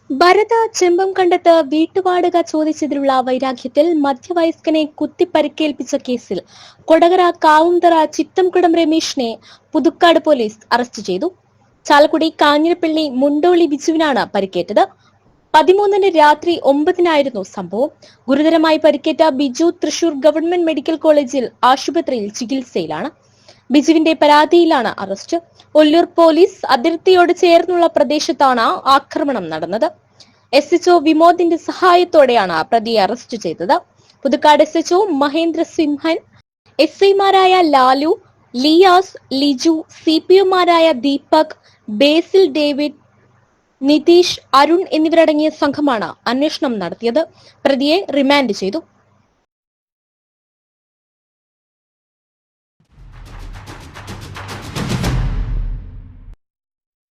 ഭരത ചെമ്പംകണ്ടത്ത് വീട്ടുവാടക ചോദിച്ചതിലുള്ള വൈരാഗ്യത്തിൽ മധ്യവയസ്കനെ കുത്തിപ്പരിക്കേൽപ്പിച്ച കേസിൽ Kodakara Kavunthara ചിത്തംകുടം രമേശിനെ Puthukkad police arrest ചെയ്തു. ചാലക്കുടി കാഞ്ഞിരപ്പള്ളി മുണ്ടോളി ബിജുവിനാണ് പരിക്കേറ്റത്. 13-ന് രാത്രി 9-നായിരുന്നു സംഭവം. ഗുരുതരമായി പരിക്കേറ്റ ബിജു തൃശൂർ ഗവൺമെന്റ് മെഡിക്കൽ കോളേജിൽ ആശുപത്രിയിൽ ചികിത്സയിലാണ്. ബിജുവിന്റെ പരാതിയിലാണ് അറസ്റ്റ്. ഒല്ലൂർ പോലീസ് അതിർത്തിയോട് ചേർന്നുള്ള പ്രദേശത്താണ് ആക്രമണം നടന്നത്. SHO വിമോദിന്റെ സഹായത്തോടെയാണ് പ്രതിയെ അറസ്റ്റ് ചെയ്തത്. പുതുക്കാട് SHO മഹേന്ദ്ര സിംഹൻ, SIമാരായ ലാലു, ലിയാസ്, ലിജു, CPOമാരായ ദീപക്, ബേസിൽ ഡേവിഡ്, നിതീഷ്, അരുൺ എന്നിവരടങ്ങിയ സംഘമാണ് അന്വേഷണം നടത്തിയത്. പ്രതിയെ റിമാൻഡ് ചെയ്തു.